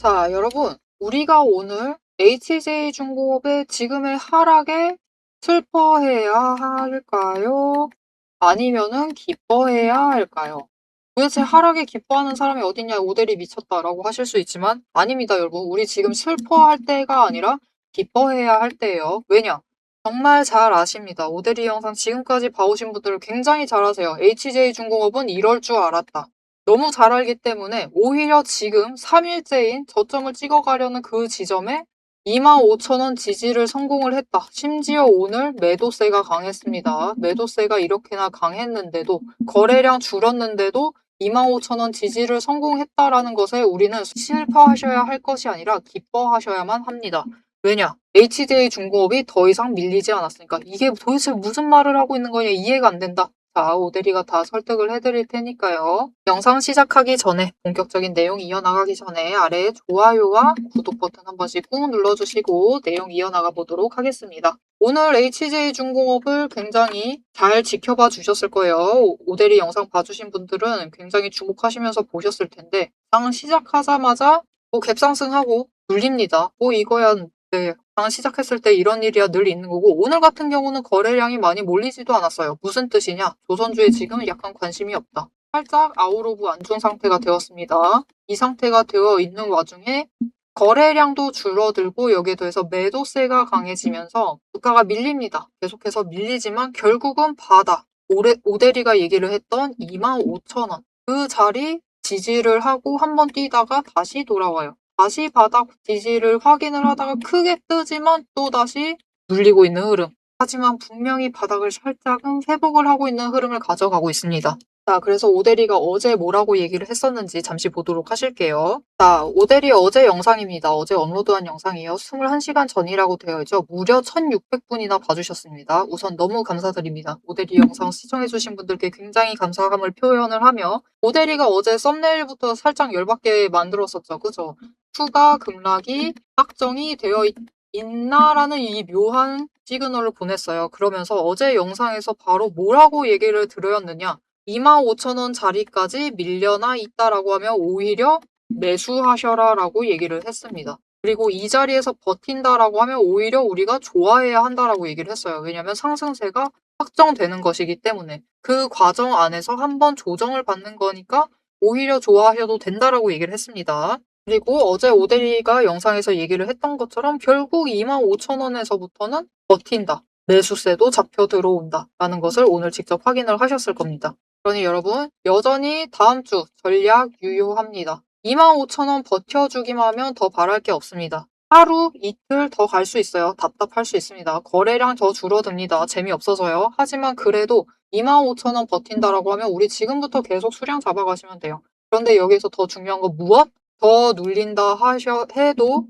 자, 여러분, 우리가 오늘 HJ중공업의 지금의 하락에 슬퍼해야 할까요? 아니면은 기뻐해야 할까요? 도대체 하락에 기뻐하는 사람이 어딨냐, 오대리 미쳤다라고 하실 수 있지만, 아닙니다, 여러분. 우리 지금 슬퍼할 때가 아니라 기뻐해야 할 때예요. 왜냐? 정말 잘 아십니다. 오대리 영상 지금까지 봐오신 분들 굉장히 잘 아세요. HJ중공업은 이럴 줄 알았다. 너무 잘 알기 때문에 오히려 지금 3일째인 저점을 찍어가려는 그 지점에 25,000원 지지를 성공을 했다. 심지어 오늘 매도세가 강했습니다. 매도세가 이렇게나 강했는데도 거래량 줄었는데도 25,000원 지지를 성공했다라는 것에 우리는 슬퍼하셔야 할 것이 아니라 기뻐하셔야만 합니다. 왜냐? HJ중공업이 더 이상 밀리지 않았으니까. 이게 도대체 무슨 말을 하고 있는 거냐 이해가 안 된다. 자, 오대리가 다 설득을 해드릴 테니까요. 영상 시작하기 전에 본격적인 내용 이어나가기 전에 아래에 좋아요와 구독 버튼 한 번씩 꾹 눌러주시고 내용 이어나가 보도록 하겠습니다. 오늘 HJ중공업을 굉장히 잘 지켜봐 주셨을 거예요. 오대리 영상 봐주신 분들은 굉장히 주목하시면서 보셨을 텐데 장 시작하자마자 갭상승하고 눌립니다. 이거야 네, 장 시작했을 때 이런 일이야 늘 있는 거고 오늘 같은 경우는 거래량이 많이 몰리지도 않았어요. 무슨 뜻이냐? 조선주에 지금 약간 관심이 없다. 살짝 아웃 오브 안중 상태가 되었습니다. 이 상태가 되어 있는 와중에 거래량도 줄어들고 여기에 더해서 매도세가 강해지면서 주가가 밀립니다. 계속해서 밀리지만 결국은 바닥. 오대리가 얘기를 했던 25,000원. 그 자리 지지를 하고 한번 뛰다가 다시 돌아와요. 다시 바닥 지지를 확인을 하다가 크게 뜨지만 또다시 눌리고 있는 흐름. 하지만 분명히 바닥을 살짝은 회복을 하고 있는 흐름을 가져가고 있습니다. 자, 그래서 오대리가 어제 뭐라고 얘기를 했었는지 잠시 보도록 하실게요. 자, 오대리 어제 영상입니다. 어제 업로드한 영상이에요. 21시간 전이라고 되어 있죠. 무려 1600분이나 봐주셨습니다. 우선 너무 감사드립니다. 오대리 영상 시청해주신 분들께 굉장히 감사함을 표현을 하며 오대리가 어제 썸네일부터 살짝 열받게 만들었었죠. 그죠? 추가 급락이 확정이 되어 있나라는 이 묘한 시그널을 보냈어요. 그러면서 어제 영상에서 바로 뭐라고 얘기를 드렸느냐. 25,000원 자리까지 밀려나 있다라고 하면 오히려 매수하셔라 라고 얘기를 했습니다. 그리고 이 자리에서 버틴다라고 하면 오히려 우리가 좋아해야 한다라고 얘기를 했어요. 왜냐하면 상승세가 확정되는 것이기 때문에 그 과정 안에서 한번 조정을 받는 거니까 오히려 좋아하셔도 된다라고 얘기를 했습니다. 그리고 어제 오대리가 영상에서 얘기를 했던 것처럼 결국 25,000원에서부터는 버틴다. 매수세도 잡혀 들어온다. 라는 것을 오늘 직접 확인을 하셨을 겁니다. 그러니 여러분 여전히 다음 주 전략 유효합니다. 25,000원 버텨주기만 하면 더 바랄 게 없습니다. 하루, 이틀 더 갈 수 있어요. 답답할 수 있습니다. 거래량 더 줄어듭니다. 재미없어서요. 하지만 그래도 25,000원 버틴다라고 하면 우리 지금부터 계속 수량 잡아가시면 돼요. 그런데 여기서 더 중요한 건 무엇? 더 눌린다 해도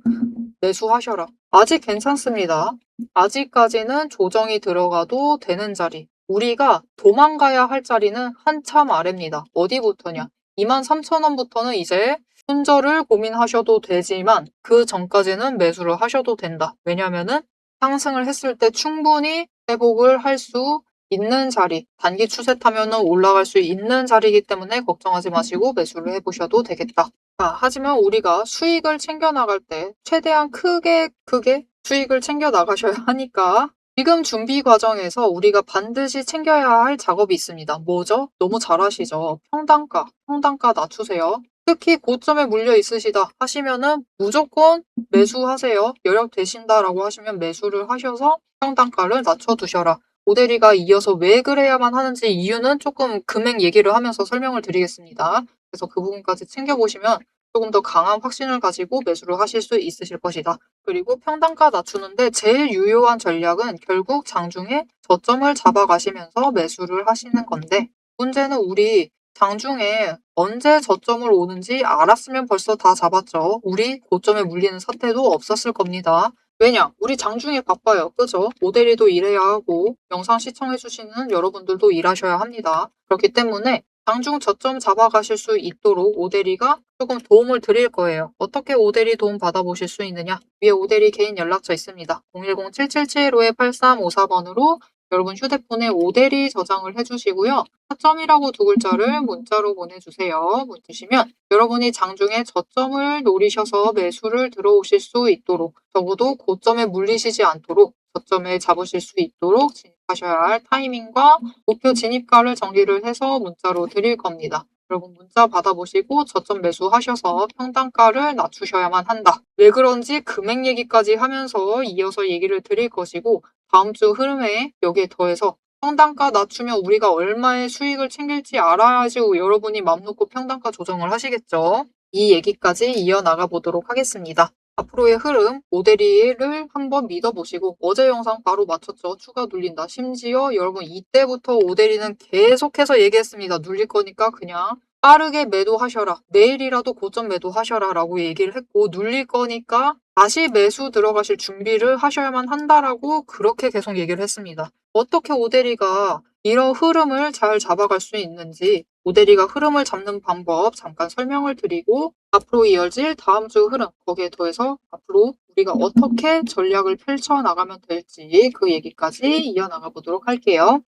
매수하셔라. 아직 괜찮습니다. 아직까지는 조정이 들어가도 되는 자리. 우리가 도망가야 할 자리는 한참 아래입니다. 어디부터냐? 23,000원부터는 이제 손절을 고민하셔도 되지만 그 전까지는 매수를 하셔도 된다. 왜냐면은 상승을 했을 때 충분히 회복을 할 수 있는 자리, 단기 추세 타면은 올라갈 수 있는 자리이기 때문에 걱정하지 마시고 매수를 해보셔도 되겠다. 자, 하지만 우리가 수익을 챙겨 나갈 때 최대한 크게 수익을 챙겨 나가셔야 하니까 지금 준비 과정에서 우리가 반드시 챙겨야 할 작업이 있습니다. 뭐죠? 너무 잘 아시죠? 평단가 낮추세요. 특히 고점에 물려 있으시다 하시면은 무조건 매수하세요. 여력 되신다라고 하시면 매수를 하셔서 평단가를 낮춰두셔라. 오대리가 이어서 왜 그래야만 하는지 이유는 조금 금액 얘기를 하면서 설명을 드리겠습니다. 그래서 그 부분까지 챙겨보시면 조금 더 강한 확신을 가지고 매수를 하실 수 있으실 것이다. 그리고 평단가 낮추는데 제일 유효한 전략은 결국 장중에 저점을 잡아가시면서 매수를 하시는 건데 문제는 우리 장중에 언제 저점을 오는지 알았으면 벌써 다 잡았죠. 우리 고점에 물리는 사태도 없었을 겁니다. 왜냐? 우리 장중에 바빠요. 그죠? 모델이도 일해야 하고 영상 시청해주시는 여러분들도 일하셔야 합니다. 그렇기 때문에 장중 저점 잡아가실 수 있도록 오대리가 조금 도움을 드릴 거예요. 어떻게 오대리 도움 받아보실 수 있느냐? 위에 오대리 개인 연락처 있습니다. 010-777-5354번으로 여러분 휴대폰에 오대리 저장을 해주시고요. 타점이라고 두 글자를 문자로 보내주세요. 보내주시면 여러분이 장중에 저점을 노리셔서 매수를 들어오실 수 있도록 적어도 고점에 물리시지 않도록 저점에 잡으실 수 있도록 진입하셔야 할 타이밍과 목표 진입가를 정리를 해서 문자로 드릴 겁니다. 여러분 문자 받아보시고 저점 매수하셔서 평단가를 낮추셔야만 한다. 왜 그런지 금액 얘기까지 하면서 이어서 얘기를 드릴 것이고 다음 주 흐름에 여기에 더해서 평단가 낮추면 우리가 얼마의 수익을 챙길지 알아야지 여러분이 맘 놓고 평단가 조정을 하시겠죠. 이 얘기까지 이어나가 보도록 하겠습니다. 앞으로의 흐름, 모델이를 한번 믿어보시고 어제 영상 바로 맞췄죠. 추가 눌린다. 심지어 여러분 이때부터 오대리는 계속해서 얘기했습니다. 눌릴 거니까 그냥 빠르게 매도하셔라. 내일이라도 고점 매도하셔라 라고 얘기를 했고 눌릴 거니까 다시 매수 들어가실 준비를 하셔야만 한다라고 그렇게 계속 얘기를 했습니다. 어떻게 오대리가 이런 흐름을 잘 잡아갈 수 있는지 오대리가 흐름을 잡는 방법 잠깐 설명을 드리고 앞으로 이어질 다음 주 흐름 거기에 더해서 앞으로 우리가 어떻게 전략을 펼쳐나가면 될지 그 얘기까지 이어나가 보도록 할게요.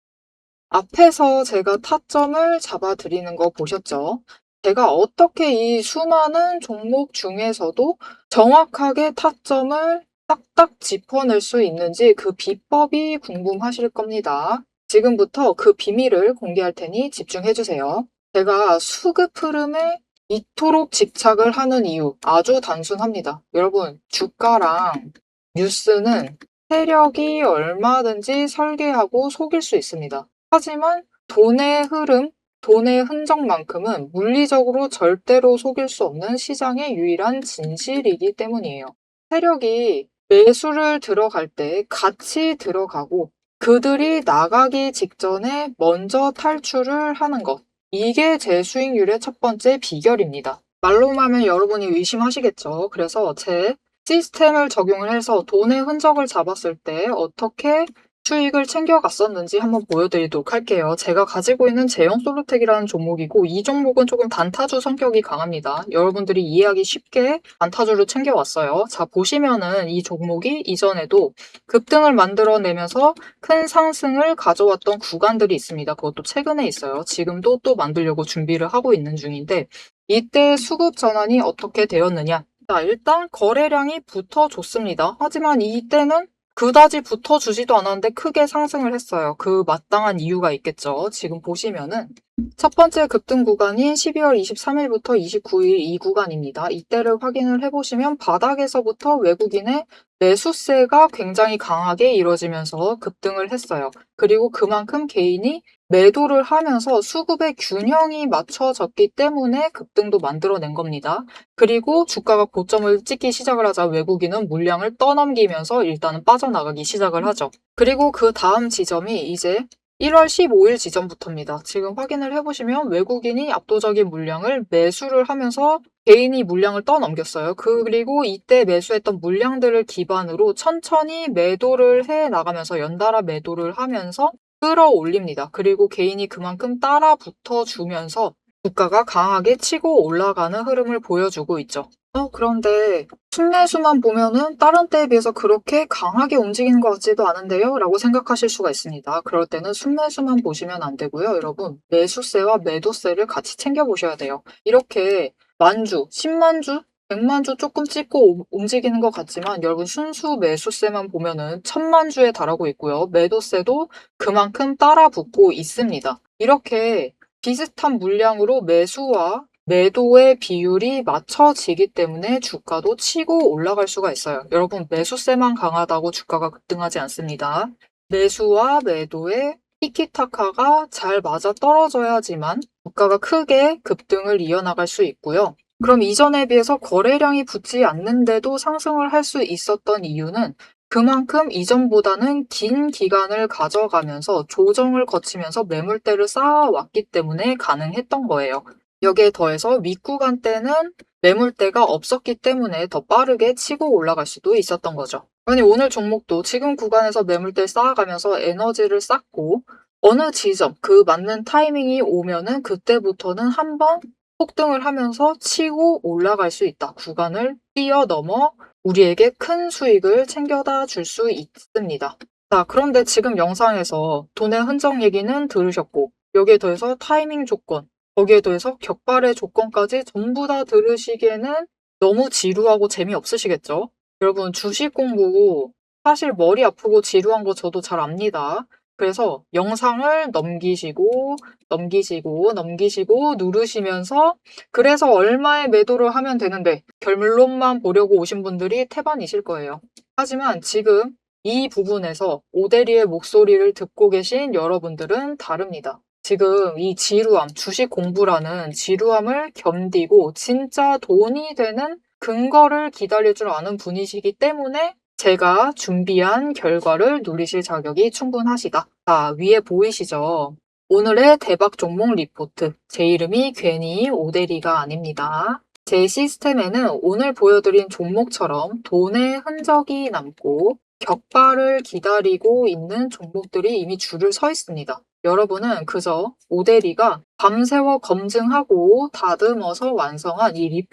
앞에서 제가 타점을 잡아드리는 거 보셨죠? 제가 어떻게 이 수많은 종목 중에서도 정확하게 타점을 딱딱 짚어낼 수 있는지 그 비법이 궁금하실 겁니다. 지금부터 그 비밀을 공개할 테니 집중해주세요. 제가 수급 흐름에 이토록 집착을 하는 이유 아주 단순합니다. 여러분, 주가랑 뉴스는 세력이 얼마든지 설계하고 속일 수 있습니다. 하지만 돈의 흐름, 돈의 흔적만큼은 물리적으로 절대로 속일 수 없는 시장의 유일한 진실이기 때문이에요. 세력이 매수를 들어갈 때 같이 들어가고 그들이 나가기 직전에 먼저 탈출을 하는 것. 이게 제 수익률의 첫 번째 비결입니다. 말로만 하면 여러분이 의심하시겠죠. 그래서 제 시스템을 적용을 해서 돈의 흔적을 잡았을 때 어떻게 수익을 챙겨갔었는지 한번 보여드리도록 할게요. 제가 가지고 있는 제형 솔루텍이라는 종목이고 이 종목은 조금 단타주 성격이 강합니다. 여러분들이 이해하기 쉽게 단타주를 챙겨왔어요. 자, 보시면은 이 종목이 이전에도 급등을 만들어내면서 큰 상승을 가져왔던 구간들이 있습니다. 그것도 최근에 있어요. 지금도 또 만들려고 준비를 하고 있는 중인데 이때 수급 전환이 어떻게 되었느냐? 자, 일단 거래량이 붙어줬습니다. 하지만 이때는 그다지 붙어주지도 않았는데 크게 상승을 했어요. 그 마땅한 이유가 있겠죠. 지금 보시면은 첫 번째 급등 구간인 12월 23일부터 29일 이 구간입니다. 이때를 확인을 해보시면 바닥에서부터 외국인의 매수세가 굉장히 강하게 이루어지면서 급등을 했어요. 그리고 그만큼 개인이 매도를 하면서 수급의 균형이 맞춰졌기 때문에 급등도 만들어낸 겁니다. 그리고 주가가 고점을 찍기 시작을 하자 외국인은 물량을 떠넘기면서 일단은 빠져나가기 시작을 하죠. 그리고 그 다음 지점이 이제 1월 15일 지점부터입니다. 지금 확인을 해보시면 외국인이 압도적인 물량을 매수를 하면서 개인이 물량을 떠넘겼어요. 그리고 이때 매수했던 물량들을 기반으로 천천히 매도를 해 나가면서 연달아 매도를 하면서 끌어올립니다. 그리고 개인이 그만큼 따라 붙어주면서 주가가 강하게 치고 올라가는 흐름을 보여주고 있죠. 그런데 순매수만 보면은 다른 때에 비해서 그렇게 강하게 움직이는 것 같지도 않은데요? 라고 생각하실 수가 있습니다. 그럴 때는 순매수만 보시면 안 되고요. 여러분, 매수세와 매도세를 같이 챙겨보셔야 돼요. 이렇게 만주, 10만주, 100만주 조금 찍고 움직이는 것 같지만 여러분 순수 매수세만 보면은 1000만주에 달하고 있고요. 매도세도 그만큼 따라 붙고 있습니다. 이렇게 비슷한 물량으로 매수와 매도의 비율이 맞춰지기 때문에 주가도 치고 올라갈 수가 있어요. 여러분 매수세만 강하다고 주가가 급등하지 않습니다. 매수와 매도의 티키타카가 잘 맞아 떨어져야지만 주가가 크게 급등을 이어나갈 수 있고요. 그럼 이전에 비해서 거래량이 붙지 않는데도 상승을 할 수 있었던 이유는 그만큼 이전보다는 긴 기간을 가져가면서 조정을 거치면서 매물대를 쌓아왔기 때문에 가능했던 거예요. 여기에 더해서 윗구간 때는 매물대가 없었기 때문에 더 빠르게 치고 올라갈 수도 있었던 거죠. 아니 오늘 종목도 지금 구간에서 매물대 쌓아가면서 에너지를 쌓고 어느 지점 그 맞는 타이밍이 오면은 그때부터는 한번 폭등을 하면서 치고 올라갈 수 있다. 구간을 뛰어넘어 우리에게 큰 수익을 챙겨다 줄 수 있습니다. 자, 그런데 지금 영상에서 돈의 흔적 얘기는 들으셨고, 여기에 더해서 타이밍 조건, 거기에 더해서 격발의 조건까지 전부 다 들으시기에는 너무 지루하고 재미없으시겠죠? 여러분, 주식 공부 사실 머리 아프고 지루한 거 저도 잘 압니다. 그래서 영상을 넘기시고 누르시면서 그래서 얼마에 매도를 하면 되는데 결론만 보려고 오신 분들이 태반이실 거예요. 하지만 지금 이 부분에서 오대리의 목소리를 듣고 계신 여러분들은 다릅니다. 지금 이 지루함, 주식 공부라는 지루함을 견디고 진짜 돈이 되는 근거를 기다릴 줄 아는 분이시기 때문에 제가 준비한 결과를 누리실 자격이 충분하시다. 자, 위에 보이시죠? 오늘의 대박 종목 리포트. 제 이름이 괜히 오대리가 아닙니다. 제 시스템에는 오늘 보여드린 종목처럼 돈의 흔적이 남고 격발을 기다리고 있는 종목들이 이미 줄을 서 있습니다. 여러분은 그저 오대리가 밤새워 검증하고 다듬어서 완성한 이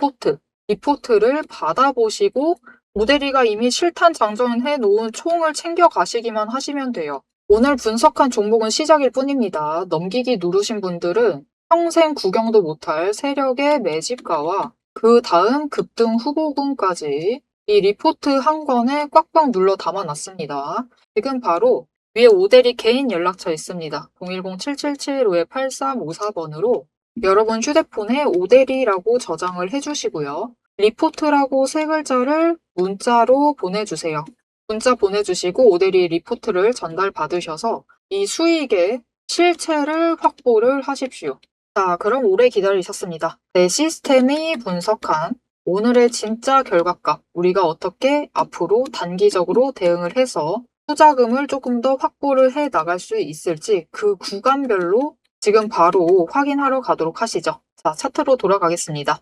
리포트를 받아보시고 오대리가 이미 실탄 장전해 놓은 총을 챙겨 가시기만 하시면 돼요. 오늘 분석한 종목은 시작일 뿐입니다. 넘기기 누르신 분들은 평생 구경도 못할 세력의 매집가와 그 다음 급등 후보군까지 이 리포트 한 권에 꽉꽉 눌러 담아놨습니다. 지금 바로 위에 오대리 개인 연락처 있습니다. 010-777-8354번으로 여러분 휴대폰에 오대리라고 저장을 해주시고요. 리포트라고 세 글자를 문자로 보내주세요. 문자 보내주시고 오대리 리포트를 전달받으셔서 이 수익의 실체를 확보를 하십시오. 자, 그럼 오래 기다리셨습니다. 내 시스템이 분석한 오늘의 진짜 결과값, 우리가 어떻게 앞으로 단기적으로 대응을 해서 투자금을 조금 더 확보를 해 나갈 수 있을지 그 구간별로 지금 바로 확인하러 가도록 하시죠. 자, 차트로 돌아가겠습니다.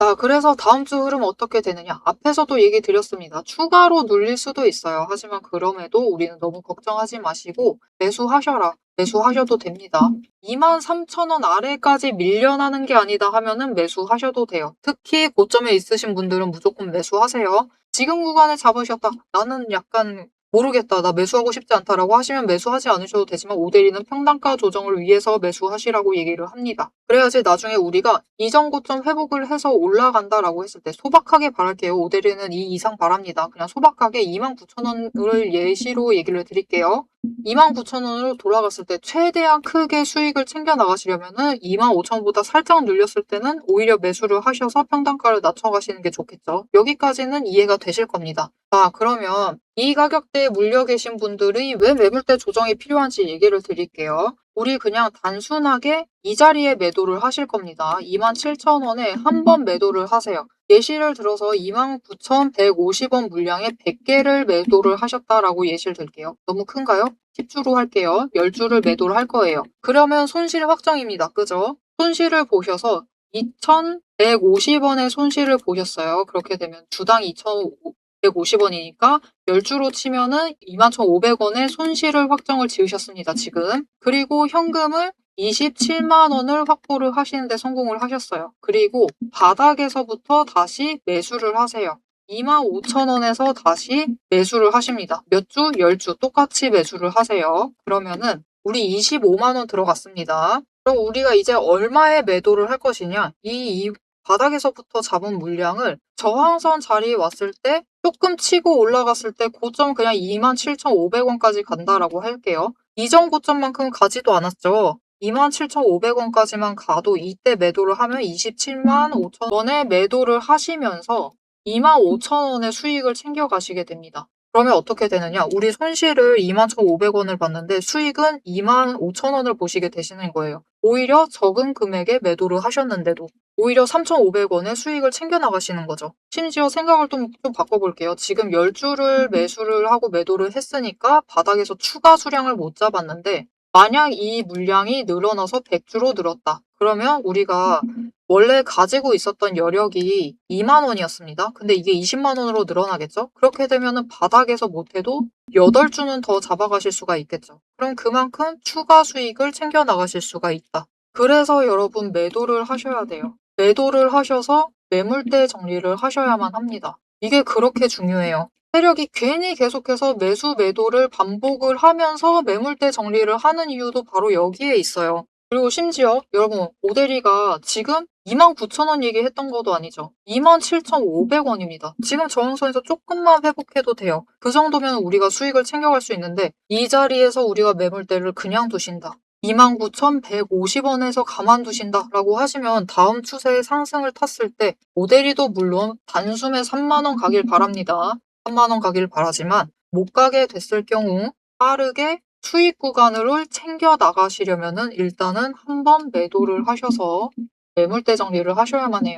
자, 그래서 다음 주 흐름 어떻게 되느냐? 앞에서도 얘기 드렸습니다. 추가로 눌릴 수도 있어요. 하지만 그럼에도 우리는 너무 걱정하지 마시고 매수하셔라. 매수하셔도 됩니다. 23,000원 아래까지 밀려나는 게 아니다 하면은 매수하셔도 돼요. 특히 고점에 있으신 분들은 무조건 매수하세요. 지금 구간에 잡으셨다. 나는 약간 모르겠다. 나 매수하고 싶지 않다라고 하시면 매수하지 않으셔도 되지만 오대리는 평단가 조정을 위해서 매수하시라고 얘기를 합니다. 그래야지 나중에 우리가 이전 고점 회복을 해서 올라간다라고 했을 때 소박하게 바랄게요. 오대리는 이 이상 바랍니다. 그냥 소박하게 29,000원을 예시로 얘기를 드릴게요. 29,000원으로 돌아갔을 때 최대한 크게 수익을 챙겨 나가시려면은 25,000원보다 살짝 눌렸을 때는 오히려 매수를 하셔서 평단가를 낮춰가시는 게 좋겠죠. 여기까지는 이해가 되실 겁니다. 자, 그러면 이 가격대에 물려 계신 분들이 왜 매물대 조정이 필요한지 얘기를 드릴게요. 우리 그냥 단순하게 이 자리에 매도를 하실 겁니다. 27,000원에 한 번 매도를 하세요. 예시를 들어서 29,150원 물량에 100개를 매도를 하셨다라고 예시를 들게요. 너무 큰가요? 10주로 할게요. 10주를 매도를 할 거예요. 그러면 손실 확정입니다. 그죠? 손실을 보셔서 2,150원의 손실을 보셨어요. 그렇게 되면 주당 2,150원이니까 10주로 치면은 21,500원의 손실을 확정을 지으셨습니다. 지금. 그리고 현금을 27만 원을 확보를 하시는데 성공을 하셨어요. 그리고 바닥에서부터 다시 매수를 하세요. 25,000원에서 다시 매수를 하십니다. 몇 주? 10주 똑같이 매수를 하세요. 그러면은 우리 25만 원 들어갔습니다. 그럼 우리가 이제 얼마에 매도를 할 것이냐? 이 바닥에서부터 잡은 물량을 저항선 자리에 왔을 때 조금 치고 올라갔을 때 고점 그냥 27,500원까지 간다라고 할게요. 이전 고점만큼 가지도 않았죠. 27,500원까지만 가도 이때 매도를 하면 27만 5천원에 매도를 하시면서 25,000원의 수익을 챙겨가시게 됩니다. 그러면 어떻게 되느냐? 우리 손실을 21,500원을 봤는데 수익은 25,000원을 보시게 되시는 거예요. 오히려 적은 금액에 매도를 하셨는데도 오히려 3,500원의 수익을 챙겨나가시는 거죠. 심지어 생각을 좀 바꿔볼게요. 지금 10주를 매수를 하고 매도를 했으니까 바닥에서 추가 수량을 못 잡았는데 만약 이 물량이 늘어나서 100주로 늘었다. 그러면 우리가 원래 가지고 있었던 여력이 2만 원이었습니다. 근데 이게 20만 원으로 늘어나겠죠? 그렇게 되면은 바닥에서 못해도 8주는 더 잡아가실 수가 있겠죠. 그럼 그만큼 추가 수익을 챙겨 나가실 수가 있다. 그래서 여러분 매도를 하셔야 돼요. 매도를 하셔서 매물대 정리를 하셔야만 합니다. 이게 그렇게 중요해요. 세력이 괜히 계속해서 매수 매도를 반복을 하면서 매물대 정리를 하는 이유도 바로 여기에 있어요. 그리고 심지어 여러분 오데리가 지금 29,000원 얘기했던 것도 아니죠. 27,500원입니다. 지금 저항선에서 조금만 회복해도 돼요. 그 정도면 우리가 수익을 챙겨갈 수 있는데 이 자리에서 우리가 매물대를 그냥 두신다. 29,150원에서 가만두신다라고 하시면 다음 추세의 상승을 탔을 때 오데리도 물론 단숨에 3만원 가길 바랍니다. 3만원 가길 바라지만 못 가게 됐을 경우 빠르게 수익 구간을 챙겨 나가시려면은 일단은 한번 매도를 하셔서 매물대 정리를 하셔야만 해요.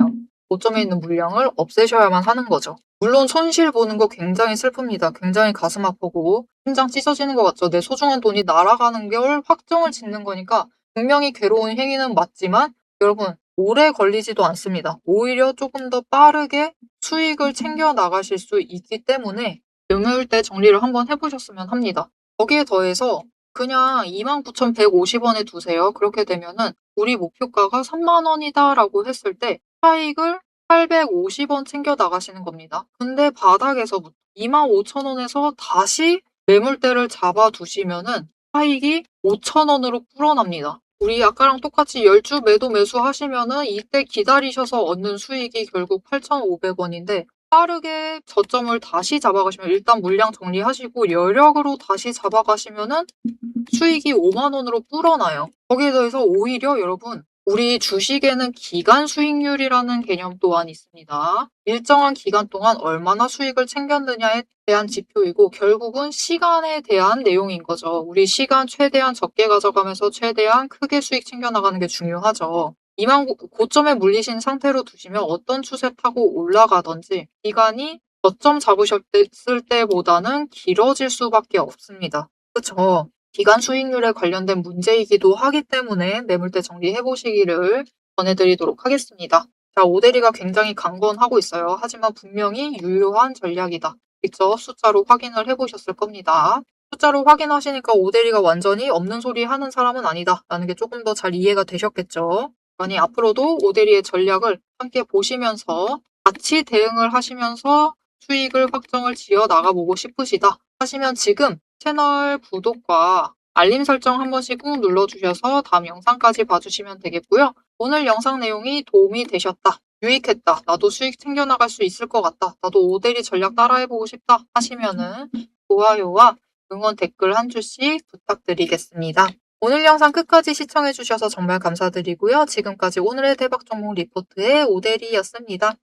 고점에 있는 물량을 없애셔야만 하는 거죠. 물론 손실 보는 거 굉장히 슬픕니다. 굉장히 가슴 아프고 심장 찢어지는 것 같죠. 내 소중한 돈이 날아가는 걸 확정을 짓는 거니까 분명히 괴로운 행위는 맞지만 여러분 오래 걸리지도 않습니다. 오히려 조금 더 빠르게 수익을 챙겨 나가실 수 있기 때문에 매물대 정리를 한번 해보셨으면 합니다. 거기에 더해서 그냥 29,150원에 두세요. 그렇게 되면은 우리 목표가가 3만원이다 라고 했을 때 차익을 850원 챙겨 나가시는 겁니다. 근데 바닥에서부터 25,000원에서 다시 매물대를 잡아두시면은 차익이 5,000원으로 불어납니다. 우리 아까랑 똑같이 10주 매도 매수 하시면은 이때 기다리셔서 얻는 수익이 결국 8,500원인데 빠르게 저점을 다시 잡아가시면 일단 물량 정리하시고 여력으로 다시 잡아가시면은 수익이 5만원으로 불어나요. 거기에 더해서 오히려 여러분 우리 주식에는 기간 수익률이라는 개념 또한 있습니다. 일정한 기간 동안 얼마나 수익을 챙겼느냐에 대한 지표이고 결국은 시간에 대한 내용인 거죠. 우리 시간 최대한 적게 가져가면서 최대한 크게 수익 챙겨나가는 게 중요하죠. 고점에 물리신 상태로 두시면 어떤 추세 타고 올라가든지 기간이 저점 잡으셨을 때보다는 길어질 수밖에 없습니다. 그쵸? 기간 수익률에 관련된 문제이기도 하기 때문에 매물대 정리해 보시기를 권해드리도록 하겠습니다. 자, 오데리가 굉장히 강건하고 있어요. 하지만 분명히 유효한 전략이다. 직접 숫자로 확인을 해보셨을 겁니다. 숫자로 확인하시니까 오데리가 완전히 없는 소리 하는 사람은 아니다 라는 게 조금 더 잘 이해가 되셨겠죠. 그러니 앞으로도 오데리의 전략을 함께 보시면서 같이 대응을 하시면서 수익을 확정을 지어 나가보고 싶으시다 하시면 지금 채널 구독과 알림 설정 한 번씩 꾹 눌러주셔서 다음 영상까지 봐주시면 되겠고요. 오늘 영상 내용이 도움이 되셨다, 유익했다, 나도 수익 챙겨나갈 수 있을 것 같다, 나도 오데리 전략 따라해보고 싶다 하시면은 좋아요와 응원 댓글 한 줄씩 부탁드리겠습니다. 오늘 영상 끝까지 시청해주셔서 정말 감사드리고요. 지금까지 오늘의 대박 종목 리포트의 오데리였습니다.